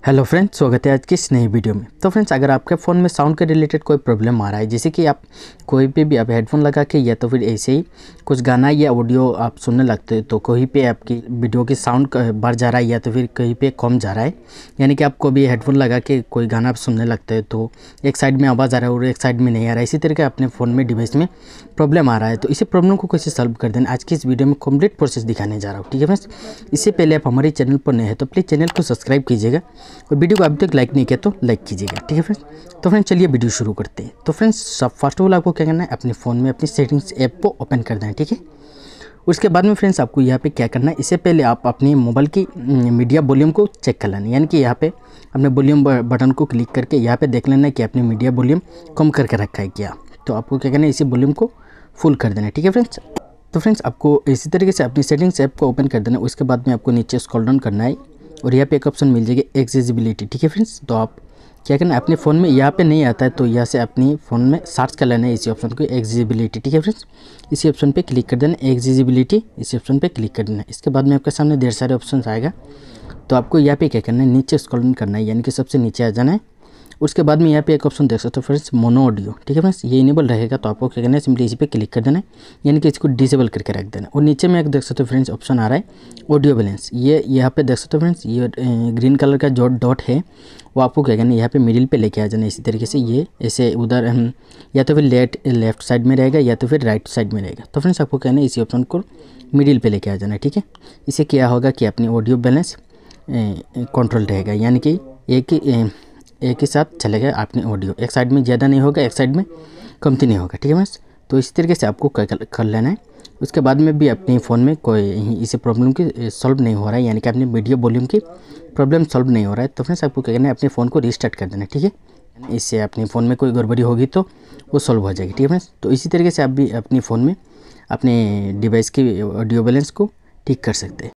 Hello friends, स्वागत है आज की इस नई वीडियो में। तो फ्रेंड्स, अगर आपके फ़ोन में साउंड के रिलेटेड कोई प्रॉब्लम आ रहा है, जैसे कि आप कोई पे भी आप हेडफोन लगा के या तो फिर ऐसे ही कुछ गाना या ऑडियो आप सुनने लगते हो, तो कहीं पे आपकी वीडियो की साउंड बढ़ जा रहा है या तो फिर कहीं पे कम जा रहा है, यानी कि आपको भी हेडफोन लगा के कोई गाना आप सुनने लगते हो तो एक साइड में आवाज़ आ रहा है और एक साइड में नहीं आ रहा है, इसी तरीके अपने फ़ोन में डिवाइस में प्रॉब्लम आ रहा है। तो इसी प्रॉब्लम को कैसे सॉल्व कर देना, आज की इस वीडियो में कंप्लीट प्रोसेस दिखाने जा रहा हूँ। ठीक है फ्रेंड्स, इससे पहले आप हमारे चैनल पर नए हैं तो प्लीज़ चैनल को सब्सक्राइब कीजिएगा और वीडियो को अभी तक लाइक नहीं किया तो लाइक कीजिएगा। ठीक है फ्रेंड्स, तो फ्रेंड्स चलिए वीडियो शुरू करते हैं। तो फ्रेंड्स, फर्स्ट ऑफ ऑल आपको क्या करना है, अपने फ़ोन में अपनी सेटिंग्स ऐप को ओपन करना है। ठीक है, उसके बाद में फ्रेंड्स आपको यहाँ पे क्या करना है, इससे पहले आप अपनी मोबाइल की मीडिया वॉल्यूम को चेक कर लेना है, यानी कि यहाँ पे अपने वॉल्यूम बटन को क्लिक करके यहाँ पे देख लेना है कि आपने मीडिया वॉल्यूम कम करके रखा है क्या। तो आपको क्या करना है, इसी वॉल्यूम को फुल कर देना है। ठीक है फ्रेंड्स, तो फ्रेंड्स आपको इसी तरीके से अपनी सेटिंग्स ऐप को ओपन कर देना है। उसके बाद में आपको नीचे स्क्रॉल डाउन करना है और यहाँ पे एक ऑप्शन मिल जाएगी एक्सेसिबिलिटी। ठीक है फ्रेंड्स, तो आप क्या करना है, अपने फ़ोन में यहाँ पे नहीं आता है तो यहाँ से अपनी फ़ोन में सर्च कर लेना है इसी ऑप्शन को, एक्सेसिबिलिटी। ठीक है फ्रेंड्स, इसी ऑप्शन पे क्लिक कर देना, एक्सेसिबिलिटी इसी ऑप्शन पे क्लिक कर देना। इसके बाद में आपके सामने ढेर सारे ऑप्शन आएगा, तो आपको यहाँ पे क्या करना है, नीचे स्क्रॉल डाउन करना है, यानी कि सबसे नीचे आ जाना है। उसके बाद में यहाँ पे एक ऑप्शन देख सकते हो फ्रेंड्स, मोनो ऑडियो। ठीक है फ्रेंड्स, ये इनेबल रहेगा तो आपको क्या करना है, सिंपली इसी पे क्लिक कर देना है, यानी कि इसको डिसेबल करके रख देना। और नीचे में एक देख सकते हो फ्रेंड्स ऑप्शन आ रहा है ऑडियो बैलेंस, ये यहाँ पे देख सकते हो फ्रेंड्स, ये ग्रीन कलर का जो डॉट है वो आपको क्या करना है, यहाँ पे मिडिल पे लेके आ जाना है। इसी तरीके से ये ऐसे उधर या तो फिर लेफ्ट साइड में रहेगा या तो फिर राइट साइड में रहेगा। तो फ्रेंड्स आपको कहना है इसी ऑप्शन को मिडिल पे लेके आ जाना है। ठीक है, इससे क्या होगा कि अपनी ऑडियो बैलेंस कंट्रोल रहेगा, यानी कि एक ही साथ चलेगा अपनी ऑडियो, एक साइड में ज़्यादा नहीं होगा, एक साइड में कमती नहीं होगा। ठीक है फ्रेंड्स, तो इसी तरीके से आपको कर लेना है। उसके बाद में भी अपने फ़ोन में कोई इसी प्रॉब्लम की सॉल्व नहीं हो रहा है, यानी कि अपने वीडियो वॉल्यूम की प्रॉब्लम सॉल्व नहीं हो रहा है, तो फ्रेंड्स आपको क्या करना है, अपने फ़ोन को रीस्टार्ट कर देना है। ठीक है, इससे अपने फ़ोन में कोई गड़बड़ी होगी तो वो सॉल्व हो जाएगी। ठीक है फ्रेंड्स, तो इसी तरीके से आप भी अपने फ़ोन में अपने डिवाइस की ऑडियो बैलेंस को ठीक कर सकते हैं।